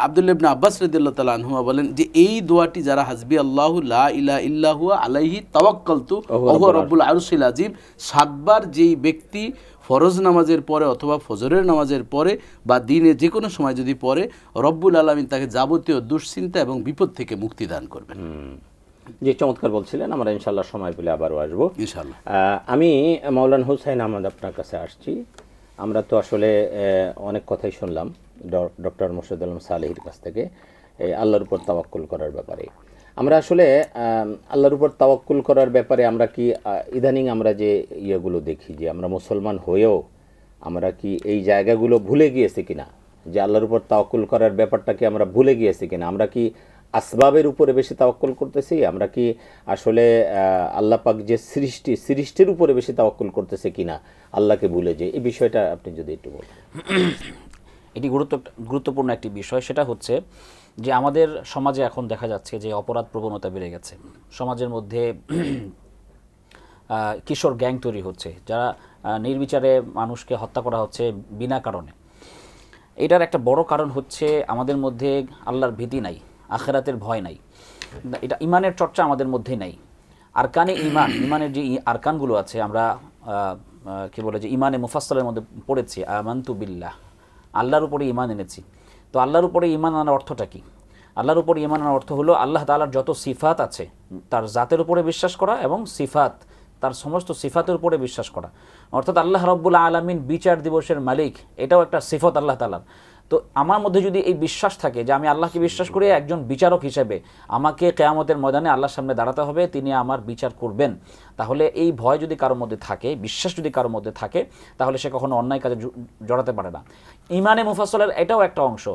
আব্দুল্লাহ ইবনে আব্বাস রাদিয়াল্লাহু তাআলা আনহুমা বলেন যে এই দোয়াটি যারা হাসবি আল্লাহু লা ইলাহা ইল্লাহু আলাইহি তাওয়াক্কালতু ওয়া হুয়া রব্বুল আরশিল আযীম 7 বার যেই ব্যক্তি ফরজ নামাজের পরে অথবা ফজরের নামাজের পরে বা দিনে যে কোনো সময় যদি পড়ে, রব্বুল আলামিন তাকে যাবতীয় দুশ্চিন্তা এবং বিপদ থেকে মুক্তি দান করবেন। যে চমৎকার বলছিলেন, আমরা ইনশাল্লাহ সময় পেলে আবারও আসবো ইনশাআল্লাহ। আমি মাওলানা হুসাইন আহমদ আপনার কাছে আসছি। আমরা তো আসলে অনেক কথাই শুনলাম ডক্টর মোর্শেদ আলম সালেহির কাছ থেকে আল্লাহর উপর তাওয়াক্কুল করার ব্যাপারে। আমরা আসলে আল্লাহর উপর তাওয়াক্কুল করার ব্যাপারে আমরা কি ইদানিং আমরা যে ইয়েগুলো দেখি, যে আমরা মুসলমান হয়েও আমরা কি এই জায়গাগুলো ভুলে গিয়েছি কিনা, যে আল্লাহর উপর তাওয়াক্কুল করার ব্যাপারটাকে আমরা ভুলে গিয়েছি কিনা, আমরা কি আসবাবের উপরে বেশি তাওয়াক্কুল করতেছি, আমরা কি আসলে আল্লাহ পাক যে সৃষ্টির উপরে বেশি তাওয়াক্কুল করতেছে কিনা, আল্লাহকে ভুলে যে, এই বিষয়টা আপনি যদি একটু বলেন। এটি গুরুত্বপূর্ণ একটি বিষয়। সেটা হচ্ছে যে আমাদের সমাজে এখন দেখা যাচ্ছে যে অপরাধ প্রবণতা বেড়ে গেছে। সমাজের মধ্যে কিশোর গ্যাং তৈরি হচ্ছে, যারা নির্বিচারে মানুষকে হত্যা করা হচ্ছে বিনা কারণে। এটার একটা বড় কারণ হচ্ছে আমাদের মধ্যে আল্লাহর ভীতি নাই, আখিরাতের ভয় নাই, এটা ইমানের চর্চা আমাদের মধ্যে নাই। আরকানে ইমানের যে আরকানগুলো আছে, আমরা কি বলে যে ইমানে মুফাসসালের মধ্যে পড়েছি আমানতু বিল্লাহ, আল্লাহর উপরে ইমান এনেছি। তো আল্লাহর উপরে ইমান আনার অর্থটা কি? আল্লাহর উপরে ইমান আনার অর্থ হলো আল্লাহ তাআলার যত সিফাত আছে তার জাতের উপরে বিশ্বাস করা, এবং সিফাত তার সমস্ত সিফাতের উপরে বিশ্বাস করা। অর্থাৎ আল্লাহ রাব্বুল আলামিন বিচার দিবসের মালিক, এটাও একটা সিফত আল্লাহ তাআলার। তো আমার মধ্যে যদি এই বিশ্বাস থাকে যে আমি আল্লাহকে বিশ্বাস করি একজন বিচারক হিসেবে, আমাকে কিয়ামতের ময়দানে আল্লাহর সামনে দাঁড়াতে হবে, তিনি আমার বিচার করবেন, তাহলে এই ভয় যদি কারোর মধ্যে থাকে, বিশ্বাস যদি কারোর মধ্যে থাকে, তাহলে সে কখনো অন্যায় কাজে জড়াতে পারে না। ইমানে মুফাসসালের এটাও একটা অংশ,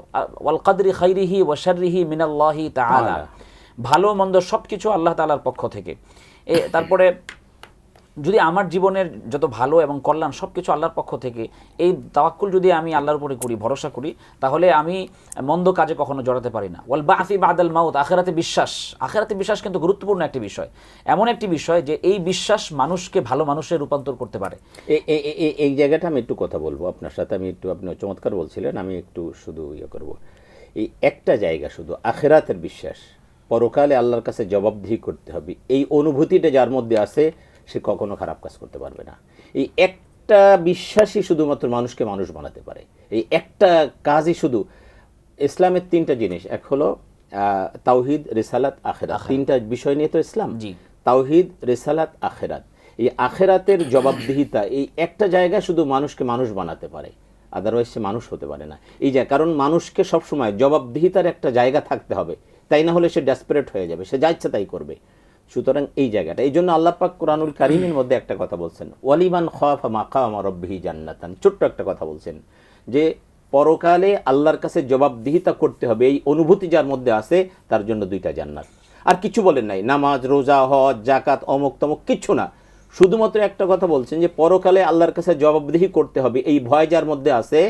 ওয়াল কদরি খাইরিহি ওয়া শাররিহি মিনাল্লাহি তাআলা, ভালো মন্দ সব কিছু আল্লাহ তাআলার পক্ষ থেকে। তারপরে যদি আমার জীবনের যত ভালো এবং কল্যাণ সব কিছু আল্লাহর পক্ষ থেকে, এই তাওয়াক্কুল যদি আমি আল্লাহর উপরে করি, ভরসা করি, তাহলে আমি মন্দ কাজে কখনো জড়াতে পারি না। ওয়াল বা'সি বা'দাল মাউত, আখিরাতে বিশ্বাস। আখিরাতে বিশ্বাস কিন্তু গুরুত্বপূর্ণ একটি বিষয়, এমন একটি বিষয় যে এই বিশ্বাস মানুষকে ভালো মানুষে রূপান্তর করতে পারে। এই জায়গাটা আমি একটু কথা বলবো আপনার সাথে। আমি একটু, আপনি চমৎকার বলছিলেন, আমি একটু শুধু করব। এই একটা জায়গা শুধু আখিরাতের বিশ্বাস, পরকালে আল্লাহর কাছে জবাবদিহি করতে হবে, এই অনুভূতিটা যার মধ্যে আছে, সে কখনো খারাপ কাজ করতে পারবে না। এই একটা বিশ্বাসই শুধুমাত্র মানুষকে মানুষ বানাতে পারে। এই একটা কাজই শুধু। ইসলামের 3টা জিনিস, এক হলো তাওহীদ, রিসালাত, আখিরাত। 3টা বিষয় নিয়ে তো ইসলাম। তাওহীদ, রিসালাত, আখিরাত। এই আখিরাতের জবাবদিহিতা, এই একটা জায়গা শুধু মানুষকে মানুষ বানাতে পারে, আদারওয়াইজ সে মানুষ হতে পারে না। এই যে কারণ মানুষকে সবসময় জবাবদিহিতার একটা জায়গা থাকতে হবে, তাই না হলে সে ডেসপারেট হয়ে যাবে, সে যা ইচ্ছা তাই করবে। সুতরাং এই জায়গাটা, এই জন্য আল্লাহ পাক কোরআনুল কারীমের মধ্যে একটা কথা বলছেন, ওয়ালিমান খাফা মাকামা রাব্বিহি জান্নাতান, ছোট্ট একটা কথা বলছেন যে পরকালে আল্লাহর কাছে জবাবদিহিতা করতে হবে, এই অনুভূতি যার মধ্যে আছে তার জন্য 2টা জান্নাত। আর কিছু বলেন নাই, নামাজ, রোজা, হজ, যাকাত, অমুক তমুক কিচ্ছু না, শুধুমাত্র একটা কথা বলছেন যে পরকালে আল্লাহর কাছে জবাবদিহি করতে হবে, এই ভয় যার মধ্যে আছে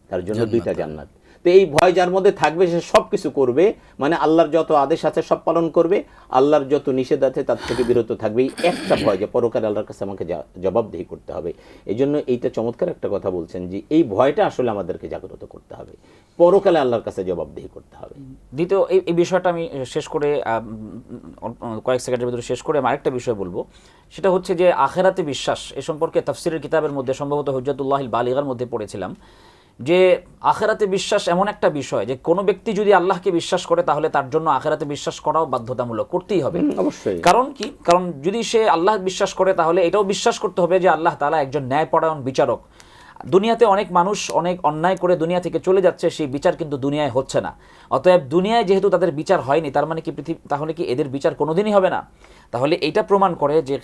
তার জন্য 2টা জান্নাত। তো এই ভয় যার মধ্যে থাকবে সে সব কিছু করবে, মানে আল্লাহর যত আদেশ আছে সব পালন করবে, আল্লাহর যত নিষেধ আছে তার থেকে বিরত থাকবে। এই একটা ভয় যে পরকালে আল্লাহর কাছে আমাকে জবাবদিহি করতে হবে। এই জন্য এইটা চমৎকার একটা কথা বলছেন যে এই ভয়টা আসলে আমাদেরকে জাগ্রত করতে হবে, পরকালে আল্লাহর কাছে জবাবদিহি করতে হবে। দ্বিতীয় এই বিষয়টা আমি শেষ করে, কয়েক সেকেন্ডের ভিতরে শেষ করে আমি আরেকটা বিষয় বলবো। সেটা হচ্ছে যে আখিরাতে বিশ্বাস, এ সম্পর্কে তাফসিরের কিতাবের মধ্যে সম্ভবত হুজ্জাতুল্লাহিল বালিগার মধ্যে পড়েছিলাম যে আখিরাতে বিশ্বাস এমন একটা বিষয় যে কোনো ব্যক্তি যদি আল্লাহকে বিশ্বাস করে তাহলে তার জন্য আখিরাতে বিশ্বাস করাও বাধ্যতামূলক, করতেই হবে অবশ্যই। কারণ কি? কারণ যদি সে আল্লাহ বিশ্বাস করে তাহলে এটাও বিশ্বাস করতে হবে যে আল্লাহ তাআলা একজন ন্যায়পরায়ণ বিচারক। দুনিয়াতে অনেক মানুষ অনেক অন্যায় করে দুনিয়া থেকে চলে যাচ্ছে, সেই বিচার কিন্তু দুনিয়ায় হচ্ছে না। অতএব দুনিয়ায় যেহেতু তাদের বিচার হয়নি, তার মানে কি তাহলে কি এদের বিচার কোনোদিনই হবে না? তাহলে এটা প্রমাণ করে যে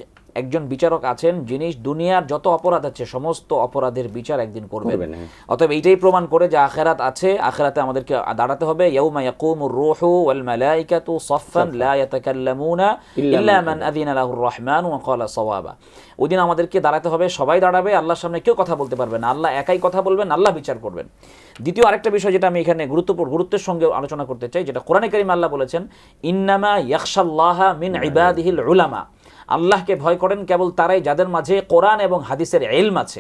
একজন বিচারক আছেন যিনি দুনিয়ার যত অপরাধ আছে সমস্ত অপরাধের বিচার একদিন করবেন। অতএব এইটাই প্রমাণ করে যে আখিরাত আছে, আখিরাতে আমাদেরকে দাঁড়াতে হবে। ইয়াউমা ইয়াকুমুর রূহু ওয়াল মালাইকাতু সাফফান লা ইয়াতাকাল্লামুনা ইল্লা মান আযিনা লাহুর রহমান ওয়া ক্বালা সাওয়াবা। ওইদিন আমাদেরকে দাঁড়াতে হবে, সবাই দাঁড়াবে, আল্লাহর সামনে কেউ কথা বলতে পারবে না, আল্লাহ একাই কথা বলবেন, আল্লাহ বিচার করবেন। দ্বিতীয় আরেকটা বিষয় যেটা আমি এখানে গুরুত্বের সঙ্গে আলোচনা করতে চাই, যেটা কোরআনে কারিমে আল্লাহ বলেছেন, ইন্নামা ইয়াখশাল্লাহা মিন ইবাদিহিল উলামা। আল্লাহকে ভয় করেন কেবল তারাই যাদের মাঝে কোরআন এবং হাদিসের ইলম আছে।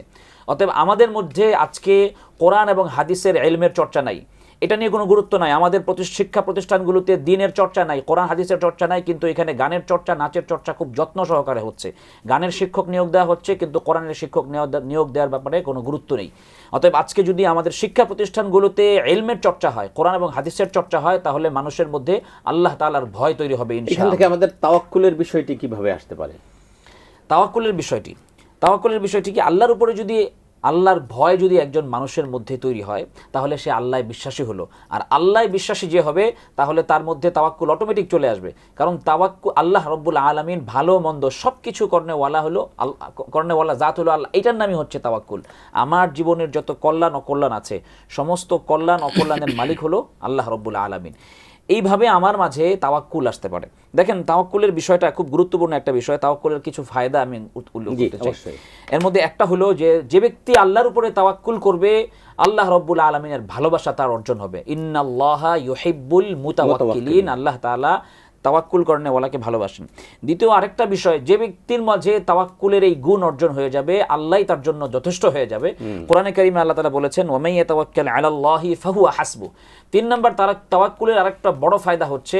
অতএব আমাদের মধ্যে আজকে কোরআন এবং হাদিসের ইলমের চর্চা নাই, এটা নিয়ে কোনো গুরুত্ব নাই। আমাদের শিক্ষা প্রতিষ্ঠানগুলোতে দিনের চর্চা নাই, কোরআন হাদিসের চর্চা নাই, কিন্তু এখানে গানের চর্চা, নাচের চর্চা খুব যত্ন সহকারে হচ্ছে। গানের শিক্ষক নিয়োগ দেওয়া হচ্ছে, কিন্তু কোরআনের শিক্ষক নিয়োগ দেওয়ার ব্যাপারে কোনো গুরুত্ব নেই। অতএব আজকে যদি আমাদের শিক্ষা প্রতিষ্ঠানগুলোতে ইলমের চর্চা হয়, কোরআন এবং হাদিসের চর্চা হয়, তাহলে মানুষের মধ্যে আল্লাহ তাআলার ভয় তৈরি হবে ইনশাআল্লাহ। এখান থেকে আমাদের তাওয়াক্কুলের বিষয়টি কিভাবে আসতে পারে? তাওয়াক্কুলের বিষয়টি কি, আল্লাহর উপরে যদি আল্লাহর ভয় যদি একজন মানুষের মধ্যে তৈরি হয়, তাহলে সে আল্লাহ বিশ্বাসী হলো। আর আল্লাহ বিশ্বাসী যে হবে, তাহলে তার মধ্যে তাওয়াক্কুল অটোমেটিক চলে আসবে। কারণ আল্লাহ রব্বুল আলামিন ভালো মন্দ সব কিছু কর্নেওয়ালা জাত হলো আল্লাহ, এটার নামই হচ্ছে তাওয়াক্কুল। আমার জীবনের যত কল্যাণ অকল্যাণ আছে, সমস্ত কল্যাণ অকল্যাণের মালিক হলো আল্লাহ রব্বুল আলামিন। এইভাবে আমার মাঝে তাওয়াক্কুল আসতে পারে। দেখেন, তাওয়াক্কুলের বিষয়টা খুব গুরুত্বপূর্ণ একটা বিষয়। তাওয়াক্কুলের কিছু ফায়দা আমি উল্লেখ করতে চাই। এর মধ্যে একটা হলো যে ব্যক্তি আল্লাহর উপরে তাওয়াক্কুল করবে, আল্লাহ রব্বুল আলামিনের ভালোবাসা তার অর্জন হবে। ইন্নাল্লাহা ইউহিব্বুল মুতাওয়াক্কিলিন, আল্লাহ তাআলা তাওয়াক্কুল করেনওয়ালাকে ভালোবাসেন। দ্বিতীয় আরেকটা বিষয়, যে ব্যক্তির মাঝে তাওয়াক্কুলের এই গুণ অর্জন হয়ে যাবে, আল্লাহই তার জন্য যথেষ্ট হয়ে যাবে। কোরআনে কারিমে আল্লাহ তাআলা বলেছেন, ওয়া মান ইয়াতাওয়াক্কাল আলাল্লাহি ফাহুয়া হাসবু। 3 নম্বর তাওয়াক্কুলের আরেকটা বড় ফায়দা হচ্ছে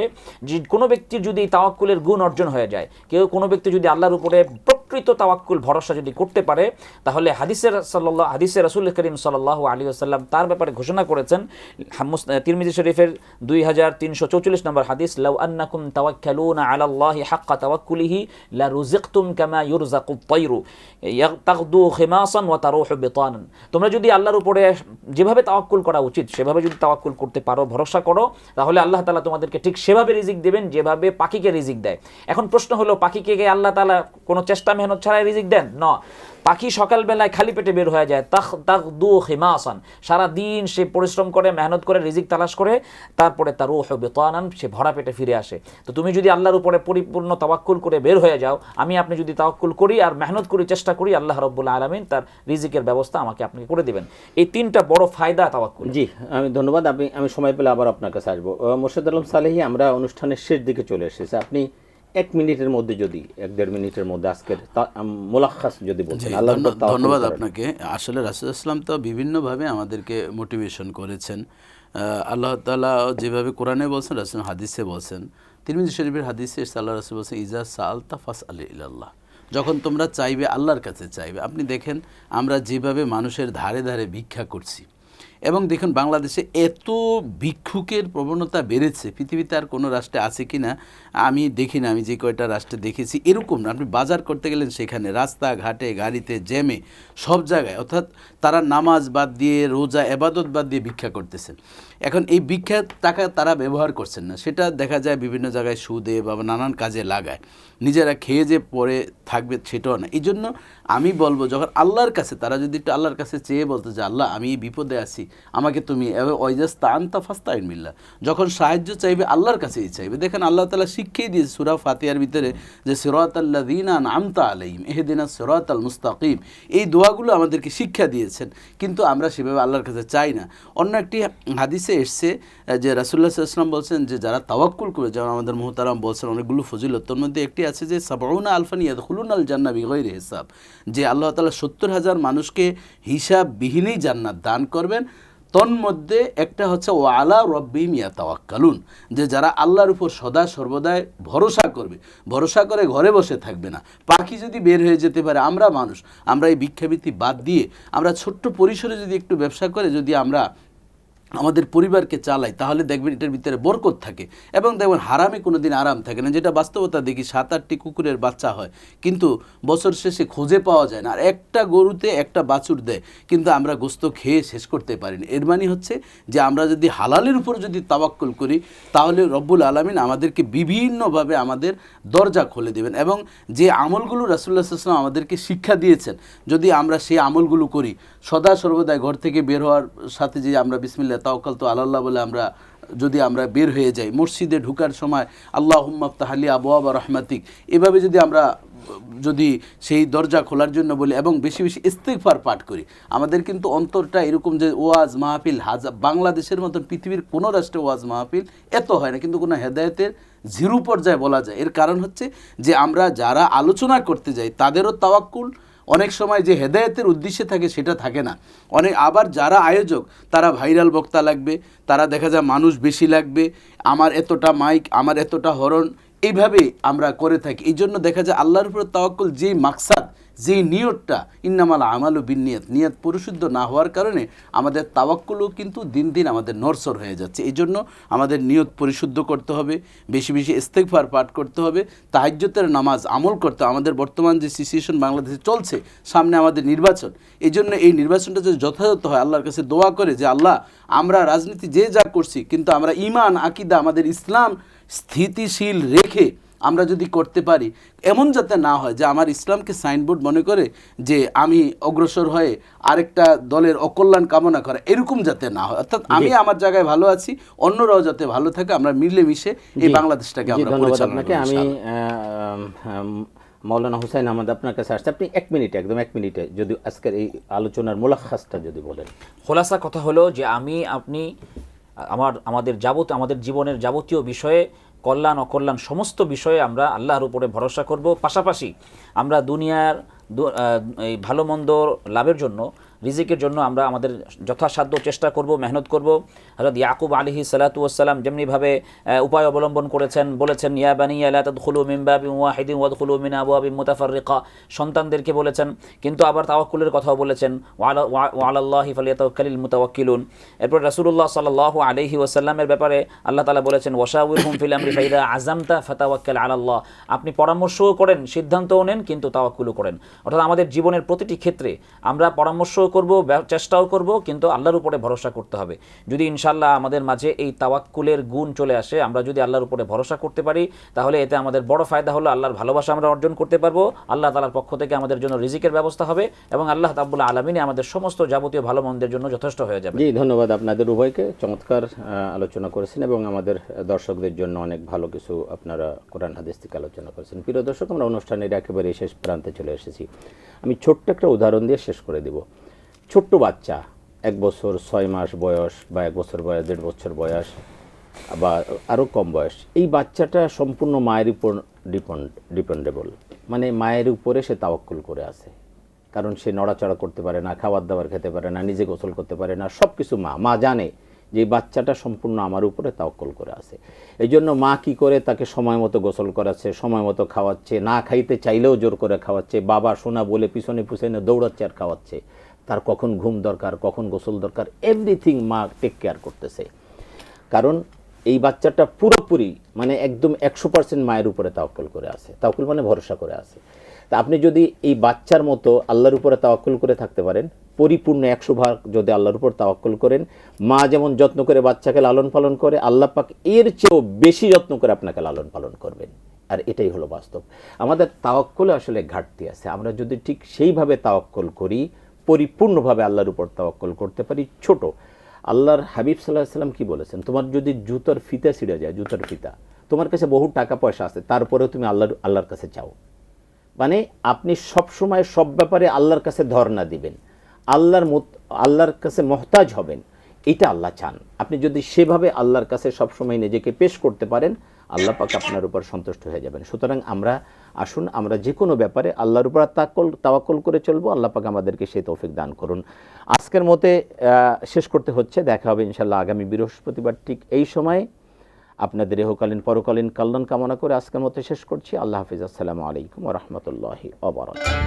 যে কোনো ব্যক্তির যদি তাওয়াক্কুলের গুণ অর্জন হয়ে যায়, কোনো ব্যক্তি যদি আল্লাহর উপরে প্রকৃত তাওয়াক্কুল ভরসা যদি করতে পারে, তাহলে হাদিসে রাসূল করিম সাল্লাল্লাহু আলাইহি ওয়াসাল্লাম তার ব্যাপারে ঘোষণা করেছেন, তিরমিজি শরীফের 2344 নম্বর হাদিস, লাউ আন্নাকুম তাওয়াক্কালুনা আলাল্লাহি হাক্কা তাওয়াক্কুলিহি লা রুজিকতুম কামা ইউরজাকুত তায়রু তাগদু খিমাসান ওয়া তারুহু বিতানান। তোমরা যদি আল্লাহর উপরে যেভাবে তাওয়াক্কুল করা উচিত সেভাবে যদি তাওয়াক্কুল করতে পারো, ভরসা করো, তাহলে আল্লাহ তাআলা তোমাদেরকে ঠিক সেভাবে রিজিক দেবেন যেভাবে পাখিকে রিজিক দেয়। এখন প্রশ্ন হলো, পাখিকে আল্লাহ তাআলা কোনো চেষ্টা মেহনত ছাড়াই রিজিক দেন? না, পাখি সকালবেলায় খালি পেটে বের হয়ে যায়, তাগদু খিমাসান, সারা দিন সে পরিশ্রম করে, মেহনত করে, রিজিক তালাশ করে, তারপরে তারুহু বিতানান, সে ভরা পেটে ফিরে আসে। তো তুমি যদি আল্লাহর উপরে পরিপূর্ণ তাওয়াক্কুল করে বের হয়ে যাও, আপনি যদি তাওয়াক্কুল করি আর মেহনত করি, চেষ্টা করি, আল্লাহ রাব্বুল আলামিন তার রিজিকের ব্যবস্থা আপনাকে করে দিবেন। এই 3টা বড় ফায়দা তাওয়াক্কুল। জি, আমি ধন্যবাদ। আমি সময় পেলে আবার আপনার কাছে আসবো। মোর্শেদ আলম সালেহী, আমরা অনুষ্ঠানের শেষ দিকে চলে এসেছি। আপনি 1 মিনিটের মধ্যে যদি 1-1.5 মিনিটের মধ্যে আজকের মুলাখাস যদি বলতেন। ধন্যবাদ আপনাকে। আসলে রাসূল ইসলাম তো বিভিন্নভাবে আমাদেরকে মোটিভেশন করেছেন। আল্লাহ তাআলা যেভাবে কোরআনে বলছেন, রাসূল হাদিসে বলছেন। তিরমিজি শরীফের হাদিসে আল্লাহ রাসূল বলছেন, ইজা সাআলতা ফাসআল ইলাল্লাহ, যখন তোমরা চাইবে আল্লাহর কাছে চাইবে। আপনি দেখেন আমরা যেভাবে মানুষের ধারে ধারে ভিক্ষা করছি, এবং দেখুন বাংলাদেশে এত ভিক্ষুকের প্রবণতা বেড়েছে, পৃথিবীতে আর কোনো রাষ্ট্রে আছে কি না আমি দেখি না। আমি যে কয়টা রাষ্ট্রে দেখেছি এরকম না। আপনি বাজার করতে গেলেন, সেখানে রাস্তাঘাটে, গাড়িতে, জ্যামে, সব জায়গায়, অর্থাৎ তারা নামাজ বাদ দিয়ে, রোজা, এবাদত বাদ দিয়ে ভিক্ষা করতেছেন। এখন এই ভিক্ষার টাকা তারা ব্যবহার করছেন না, সেটা দেখা যায় বিভিন্ন জায়গায় সুদে বা নানান কাজে লাগায়। নিজেরা খেয়ে যে পরে থাকবে সেটাও না। এই জন্য আমি বলবো, যখন আল্লাহর কাছে তারা যদি একটু আল্লাহর কাছে চেয়ে বলতে যে আল্লাহ আমি বিপদে আছি, আমাকে তুমি ওয়াইজাস্তাআনতা ফাস্তাইন বিল্লাহ, যখন সাহায্য চাইবে আল্লাহর কাছেই চাইবে। দেখেন আল্লাহ তাআলা শিখিয়ে দিয়েছে সূরা ফাতিহার ভিতরে যে সিরাতাল্লাযীনা আনআমতা আলাইহিম ইহদিনাস সিরাতাল মুস্তাকিম, এই দোয়াগুলো আমাদেরকে শিক্ষা দিয়েছেন, কিন্তু আমরা সেভাবে আল্লাহর কাছে চাই না। অন্য একটি হাদিসে এসছে যে রাসূলুল্লাহ সাল্লাল্লাহু আলাইহি ওয়াসাল্লাম বলছেন যে যারা তাওয়াক্কুল করে, যেমন আমাদের মুহতারাম বলছেন অনেকগুলো ফজিলত, তার মধ্যে একটি আছে যে ৭০ আলফান ইয়াদখুলুনাল জান্নাহ বিগাইরি হিসাব, যে আল্লাহ তাআলা ৭০,০০০ মানুষকে হিসাববিহীনই জান্নাত দান করবেন। তন্মধ্যে একটা হচ্ছে ওয়া আলা রাব্বিহিম ইয়াতাওয়াক্কালুন, যে যারা আল্লাহর উপর সদা সর্বদাই ভরসা করবে, ভরসা করে ঘরে বসে থাকবে না। পাখি যদি বের হয়ে যেতে পারে, আমরা মানুষ, আমরা এই ভিক্ষাবৃত্তি বাদ দিয়ে আমরা ছোট্ট পরিসরে যদি একটু ব্যবসা করে যদি আমরা আমাদের পরিবারকে চালাই, তাহলে দেখবেন এটার ভিতরে বরকত থাকে এবং দেখবেন হারামে কোনো দিন আরাম থাকে না। যেটা বাস্তবতা দেখি 7-8টি কুকুরের বাচ্চা হয় কিন্তু বছর শেষে খুঁজে পাওয়া যায় না, আর একটা গরুতে একটা বাছুর দেয় কিন্তু আমরা গোস্ত খেয়ে শেষ করতে পারি না। এর মানে হচ্ছে যে আমরা যদি হালালের উপর যদি তাওয়াক্কুল করি তাহলে রব্বুল আলামিন আমাদেরকে বিভিন্নভাবে আমাদের দরজা খুলে দেবেন। এবং যে আমলগুলো রাসূলুল্লাহ সাল্লাল্লাহু আলাইহি ওয়াসাল্লাম আমাদেরকে শিক্ষা দিয়েছেন, যদি আমরা সেই আমলগুলো করি, সদা সর্বদাই ঘর থেকে বের হওয়ার সাথে যে আমরা বিসমিল্লাহ তাওয়াক্কালতু আলাল্লাহ বলে যদি আমরা বের হয়ে যাই, মসজিদে ঢুকার সময় আল্লাহুম্মা আফতাহ লি আবওয়াব রাহমাতিক, এভাবে যদি আমরা সেই দরজা খোলার জন্য বলি এবং বেশি বেশি ইস্তিগফার পাঠ করি, আমাদের কিন্তু অন্তরটা এরকম যে ওয়াজ মাহফিল বাংলাদেশের মতন পৃথিবীর কোনো রাষ্ট্রে ওয়াজ মাহফিল এত হয় না, কিন্তু কোনো হেদায়েতের জিরো পর্যায়ে বলা যায়। এর কারণ হচ্ছে যে আমরা যারা আলোচনা করতে যাই তাদেরও তাওয়াক্কুল অনেক সময় যে হেদায়েতের উদ্দেশ্যে থাকে সেটা থাকে না। আবার যারা আয়োজক তারা ভাইরাল বক্তা লাগবে, তারা দেখা যায় মানুষ বেশি লাগবে, আমার এতটা মাইক, আমার এতটা হরণ, এইভাবে আমরা করে থাকি। এই জন্য দেখা যায় আল্লাহর উপর তাওয়াক্কুল যেই মাকসাদ, যেই নিয়তটা, ইন্নামাল আমালু বিন্নিয়াত, নিয়ত পরিশুদ্ধ না হওয়ার কারণে আমাদের তাওয়াক্কুলও কিন্তু দিন দিন আমাদের নরসর হয়ে যাচ্ছে। এই জন্য আমাদের নিয়ত পরিশুদ্ধ করতে হবে, বেশি বেশি ইস্তিগফার পাঠ করতে হবে, তাহাজ্জুদের নামাজ আমল করতে হবে। আমাদের বর্তমান যে সিচুয়েশন বাংলাদেশে চলছে, সামনে আমাদের নির্বাচন, এই জন্য এই নির্বাচনটা যদি যথাযথ হয় আল্লাহর কাছে দোয়া করে যে আল্লাহ আমরা রাজনীতি যে যা করছি কিন্তু আমরা ঈমান আকিদা আমাদের ইসলাম স্থিতিশীল রেখে আমরা যদি করতে পারি, এমন যাতে না হয় যে আমার ইসলামকে সাইনবোর্ড মনে করে যে আমি অগ্রসর হয়ে আরেকটা দলের অকল্যাণ কামনা করা, এরকম যাতে না হয়। অর্থাৎ আমি আমার জায়গায় ভালো আছি, অন্যরাও যাতে ভালো থাকে, আমরা মিলেমিশে এই বাংলাদেশটাকে আমরা পরিচালনা করি। আমি মাওলানা হুসাইন আহমদ আপনার কাছে আসছে, আপনি একদম এক মিনিটে যদি আজকের এই আলোচনার মুলাখাসটা যদি বলেন। খোলাসা কথা হলো যে আপনি আমাদের জীবনের যাবতীয় বিষয়ে, কল্যাণ অকল্যাণ সমস্ত বিষয়ে আমরা আল্লাহর উপরে ভরসা করব। পাশাপাশি আমরা দুনিয়ার এই ভালো মন্দ লাভের জন্য, রিজিকের জন্য আমরা আমাদের যথাসাধ্য চেষ্টা করব, মেহনত করব। হযরত ইয়াকুব আলাইহিস সালাতু ওয়াস সালাম যেমনিভাবে উপায় অবলম্বন করেছেন, বলেছেন ইয়া বানিয়া লা তাদখুলু মিন বাবিন ওয়াহিদিন ওয়াদখুলু মিন আবওয়াবিন মুতাফাররিকা, সন্তানদেরকে বলেছেন, কিন্তু আবার তাওয়াক্কুলের কথাও বলেছেন, ওয়া আলাল্লাহি ফালিয়াতাওয়াক্কালিল মুতাওয়াক্কিলুন। এরপর রাসূলুল্লাহ সাল্লাল্লাহু আলাইহি ওয়াসাল্লামের ব্যাপারে আল্লাহ তাআলা বলেছেন ওয়াশাউরহুম ফিল আমরি ফাইদা আযামতা ফাতাওয়াক্কাল আলাল্লাহ, আপনি পরামর্শও করেন, সিদ্ধান্তও নেন, কিন্তু তাওয়াক্কুলও করেন। অর্থাৎ আমাদের জীবনের প্রতিটি ক্ষেত্রে আমরা পরামর্শ করব, চেষ্টাও করব, কিন্তু আল্লাহর উপরে ভরসা করতে হবে। যদি ইনশাআল্লাহ আমাদের মাঝে এই তাওয়াক্কুলের গুণ চলে আসে, আমরা যদি আল্লাহর উপরে ভরসা করতে পারি, তাহলে এতে আমাদের বড় ফায়দা হলো আল্লাহর ভালোবাসা আমরা অর্জন করতে পারবো, আল্লাহ তাআলার পক্ষ থেকে আমাদের জন্য রিজিকের ব্যবস্থা হবে এবং আল্লাহ রাব্বুল আলামিন আমাদের সমস্ত যাবতীয় ভালো মন্দের জন্য যথেষ্ট হয়ে যাবে। জি, ধন্যবাদ আপনাদের উভয়কে, চমৎকার আলোচনা করেছেন এবং আমাদের দর্শকদের জন্য অনেক ভালো কিছু আপনারা কোরআন হাদিস থেকে আলোচনা করেছেন। প্রিয় দর্শক, আমরা অনুষ্ঠানের একেবারে শেষ প্রান্তে চলে এসেছি। আমি ছোট্ট একটা উদাহরণ দিয়ে শেষ করে দিব। ছোট্ট বাচ্চা 1 বছর 6 মাস বয়স বা 1 বছর বয়স, 1.5 বছর বয়স বা আরও কম বয়স, এই বাচ্চাটা সম্পূর্ণ মায়ের উপর ডিপেন্ডেবল, মানে মায়ের উপরে সে তাওয়াক্কুল করে আছে। কারণ সে নড়াচড়া করতে পারে না, খাবার দাবার খেতে পারে না, নিজে গোসল করতে পারে না, সব কিছু মা জানে যে এই বাচ্চাটা সম্পূর্ণ আমার উপরে তাওয়াক্কুল করে আছে। এই জন্য মা কী করে তাকে সময় মতো গোসল করাচ্ছে, সময় মতো খাওয়াচ্ছে, না খাইতে চাইলেও জোর করে খাওয়াচ্ছে, বাবা সোনা বলে পিছনে পিছনে দৌড়াচ্ছে আর খাওয়াচ্ছে, তার কখন ঘুম দরকার, কখন গোসল দরকার, এভরিথিং মা টেক কেয়ার করতেছে। কারণ এই বাচ্চাটা পুরোপুরি মানে একদম 100% মায়ের উপরে তাওয়াক্কুল করে আছে। তাওয়াক্কুল মানে ভরসা করে আছে। তা আপনি যদি এই বাচ্চার মতো আল্লাহর উপরে তাওয়াক্কুল করে থাকতে পারেন, পরিপূর্ণ 100 ভাগ যদি আল্লাহর উপর তাওয়াক্কুল করেন, মা যেমন যত্ন করে বাচ্চাকে লালন পালন করে, আল্লাহ পাক এর চেয়েও বেশি যত্ন করে আপনাকে লালন পালন করবেন। আর এটাই হলো বাস্তব। আমাদের তাওয়াক্কুলে আসলে ঘাটতি আছে। আমরা যদি ঠিক সেইভাবে তাওয়াক্কুল করি, পরিপূর্ণভাবে আল্লাহর উপর তাওয়াক্কুল করতে পারি। ছোট আল্লাহর হাবিব সাল্লাল্লাহু আলাইহি ওয়াসাল্লাম কি বলেছেন, তোমার যদি জুতার ফিতা ছিঁড়ে যায়, জুতার ফিতা, তোমার কাছে বহু টাকা পয়সা আছে, তারপরেও তুমি আল্লাহর কাছে চাও, মানে আপনি সব সময় সব ব্যাপারে আল্লাহর কাছে ধর্ণা দিবেন, আল্লাহর কাছে মুহতাজ হবেন, এটা আল্লাহ চান। আপনি যদি সেভাবে আল্লাহর কাছে সবসময় নিজেকে পেশ করতে পারেন, আল্লাহ পাক আপনার উপর সন্তুষ্ট হয়ে যাবেন। সুতরাং আসুন আমরা যে কোনো ব্যাপারে আল্লাহর উপর তাওয়াক্কুল করে চলবো। আল্লাহ পাক আমাদেরকে সেই তৌফিক দান করুন। আজকের মতে শেষ করতে হচ্ছে। দেখা হবে ইনশাআল্লাহ আগামী বৃহস্পতিবার ঠিক এই সময়। আপনাদের ইহকালীন পরকালীন কল্যাণ কামনা করে আজকের মতো শেষ করছি। আল্লাহ হাফিজ। আসসালামু আলাইকুম ওয়া রাহমাতুল্লাহি ওয়া বারাকাতুহু।